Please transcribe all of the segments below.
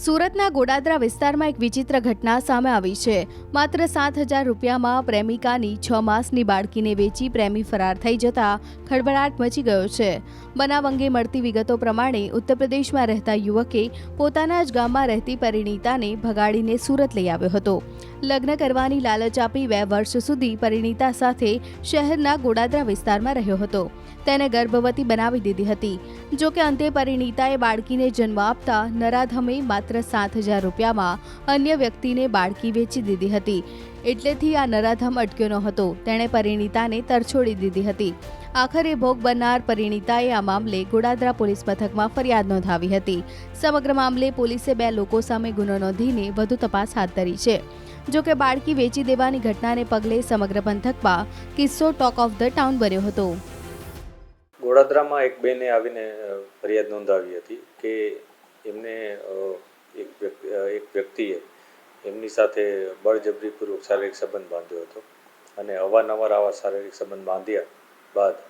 સુરતના ગોડાદરા વિસ્તારમાં એક વિચિત્ર ઘટના સામે આવી છે. માત્ર 7,000 રૂપિયામાં પ્રેમિકાની 6 માસની બાળકીને વેચી પ્રેમી ફરાર થઈ જતા ખળભળાટ મચી ગયો છે. બનાવ અંગે મળતી વિગતો પ્રમાણે ઉત્તર પ્રદેશમાં રહેતા યુવકે પોતાના જ ગામમાં રહેતી પરિણીતાને ભગાડીને સુરત લઈ આવ્યો હતો. લગ્ન કરવાની લાલચ આપી 2 વર્ષ સુધી પરિણીતા સાથે શહેરના ગોડાદરા વિસ્તારમાં રહ્યો હતો. તેને ગર્ભવતી બનાવી દીધી હતી. જોકે અંતે પરિણીતાએ બાળકીને જન્મ આપતા નરાધમે માત્ર 7,000 રૂપિયામાં અન્ય વ્યક્તિને બાળકી વેચી દીધી હતી. એટલેથી આ નરાધમ અટક્યો ન હતો. તેણે પરિણીતાને તરછોડી દીધી હતી. આખરે ભોગ બનનાર પરિણીતાએ આ મામલે ગોડાદરા પોલીસ મથકમાં ફરિયાદ નોંધાવી હતી. સમગ્ર મામલે પોલીસે 2 લોકો સામે ગુનો નોંધીને વધુ તપાસ હાથ ધરી છે. જોકે બાળકી વેચી દેવાની ઘટનાને પગલે સમગ્ર પંથકમાં કિસ્સો ટોક ઓફ ધ ટાઉન બન્યો હતો. ગોડાદરામાં એક બેને આવીને ફરિયાદ નોંધાવી હતી કે એમને એક વ્યક્તિએ એમની સાથે બળજબરીપૂર્વક શારીરિક સંબંધ બાંધ્યો હતો અને અવારનવાર આવા શારીરિક સંબંધ બાંધ્યા બાદ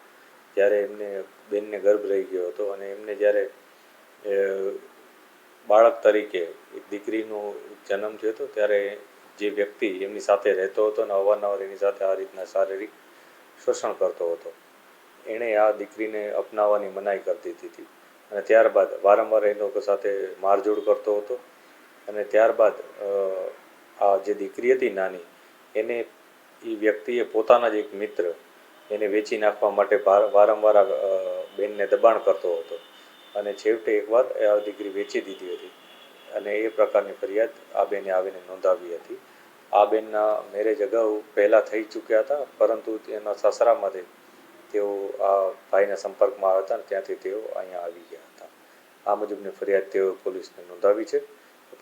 જ્યારે એમને બેનને ગર્ભ રહી ગયો હતો અને એમને જ્યારે બાળક તરીકે એક દીકરીનો જન્મ થયો હતો ત્યારે જે વ્યક્તિ એમની સાથે રહેતો હતો અને અવારનવાર એની સાથે આ રીતના શારીરિક શોષણ કરતો હતો, એણે આ દીકરીને અપનાવવાની મનાઈ કરી દીધી હતી અને ત્યારબાદ વારંવાર એ લોકો સાથે મારઝૂડ કરતો હતો અને ત્યારબાદ આ જે દીકરી હતી નાની એને એ વ્યક્તિએ પોતાના જ એક મિત્ર એને વેચી નાખવા માટે વારંવાર બેનને દબાણ કરતો હતો અને છેવટે એકવાર આ દીકરી વેચી દીધી હતી અને એ પ્રકારની ફરિયાદ આ બેને આવીને નોંધાવી હતી. આ બેનના મેરેજ અગાઉ પહેલાં થઈ ચૂક્યા હતા, પરંતુ એના સસરામાંથી તેઓ આ ભાઈના સંપર્કમાં આવ્યા હતા અને ત્યાંથી તેઓ અહીંયા આવી ગયા હતા. આ મુજબની ફરિયાદ તેઓ પોલીસને નોંધાવી છે.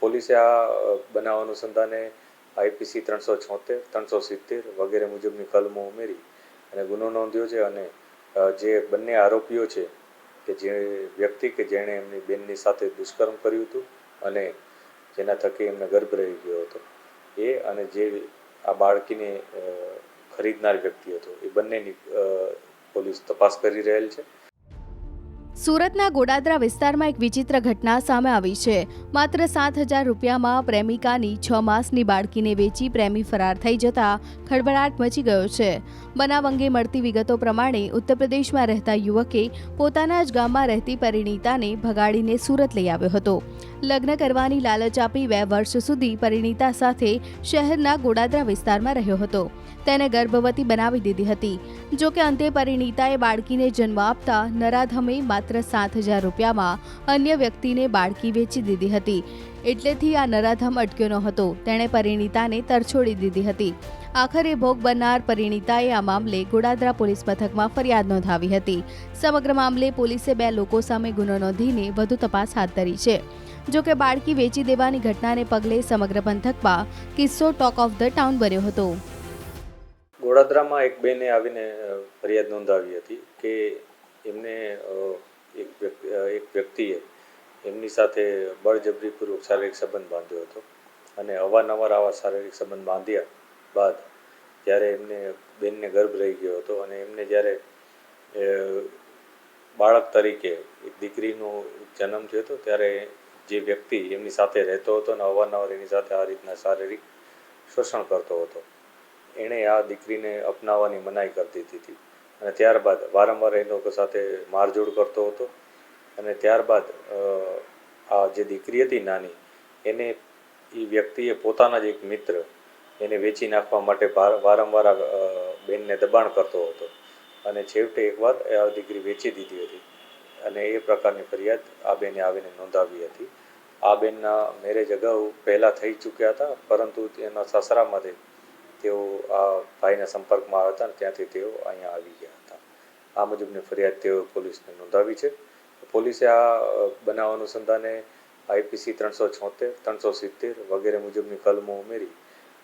પોલીસે આ બનાવ અનુસંધાને IPC 376, 370 વગેરે મુજબની કલમો ઉમેરી અને ગુનો નોંધ્યો છે અને જે બંને આરોપીઓ છે કે જે વ્યક્તિ કે જેણે એમની બેનની સાથે દુષ્કર્મ કર્યું હતું અને જેના થકી એમને ગર્ભ રહી ગયો હતો એ અને જે આ બાળકીને ખરીદનાર વ્યક્તિ હતો એ બંનેની પોલીસ તપાસ કરી રહેલ છે. સુરતના ગોડાદરા વિસ્તારમાં એક વિચિત્ર ઘટના સામે આવી છે. માત્ર 7,000 રૂપિયામાં પ્રેમિકાની 6 માસની બાળકીને વેચી પ્રેમી ફરાર થઈ જતા ખળભળાટ મચી ગયો છે. બનાવ અંગે મળતી વિગતો પ્રમાણે ઉત્તર પ્રદેશમાં રહેતા યુવકે પોતાના જ ગામમાં રહેતી પરિણીતાને ભગાડીને સુરત લઈ આવ્યો હતો. લગ્ન કરવાની લાલચ આપી 2 વર્ષ સુધી પરિણીતા સાથે શહેરના ગોડાદરા વિસ્તારમાં રહ્યો હતો. તેને ગર્ભવતી બનાવી દીધી હતી. જોકે અંતે પરિણીતાએ બાળકીને જન્મ આપતા નરાધમે માત્ર 7,000 રૂપિયામાં અન્ય વ્યક્તિને બાળકી વેચી દીધી હતી. એટલેથી આ નરાધમ અટક્યો ન હતો. તેણે પરિણીતાને તરછોડી દીધી હતી. આખરે ભોગ બનનાર પરિણીતાએ આ મામલે ગોડાદરા પોલીસ મથકમાં ફરિયાદ નોંધાવી હતી. સમગ્ર મામલે પોલીસે 2 લોકો સામે ગુનો નોંધીને વધુ તપાસ હાથ ધરી છે. જોકે બાળકી વેચી દેવાની ઘટનાને પગલે સમગ્ર પંથકમાં કિસ્સો ટોક ઓફ ધ ટાઉન બન્યો હતો. ગોડાદરામાં એક બેને આવીને ફરિયાદ નોંધાવી હતી કે એમને એક વ્યક્તિએ એમની સાથે બળજબરીપૂર્વક શારીરિક સંબંધ બાંધ્યો હતો અને અવારનવાર આવા શારીરિક સંબંધ બાંધ્યા બાદ જ્યારે એમને બેનને ગર્ભ રહી ગયો હતો અને એમને જ્યારે બાળક તરીકે એક દીકરીનો જન્મ થયો હતો ત્યારે જે વ્યક્તિ એમની સાથે રહેતો હતો અને અવારનવાર એની સાથે આ રીતના શારીરિક શોષણ કરતો હતો, એણે આ દીકરીને અપનાવવાની મનાઈ કરી દીધી હતી અને ત્યારબાદ વારંવાર એ લોકો સાથે મારઝૂડ કરતો હતો અને ત્યારબાદ આ જે દીકરી હતી નાની એને એ વ્યક્તિએ પોતાના જ એક મિત્ર એને વેચી નાખવા માટે વારંવાર બેનને દબાણ કરતો હતો અને છેવટે એકવાર આ દીકરી વેચી દીધી હતી અને એ પ્રકારની ફરિયાદ આ બેને આવીને નોંધાવી હતી. આ બેનના મેરેજ અગાઉ પહેલાં થઈ ચૂક્યા હતા, પરંતુ એના સસરામાંથી તેઓ આ ભાઈના સંપર્કમાં આવ્યા હતા અને ત્યાંથી તેઓ અહીંયા આવી ગયા હતા. આ મુજબની ફરિયાદ તેઓ પોલીસને નોંધાવી છે. પોલીસે આ બનાવ અનુસંધાને IPC 376, 370 વગેરે મુજબની કલમો ઉમેરી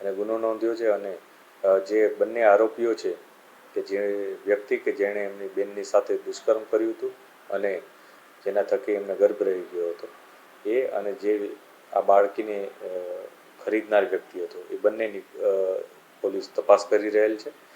અને ગુનો નોંધ્યો છે અને જે બંને આરોપીઓ છે કે જે વ્યક્તિ કે જેણે એમની બેનની સાથે દુષ્કર્મ કર્યું હતું અને જેના થકી એમને ગર્ભ રહી ગયો હતો એ અને જે આ બાળકીને ખરીદનાર વ્યક્તિ હતો એ બંનેની પોલીસ તપાસ કરી રહેલ છે.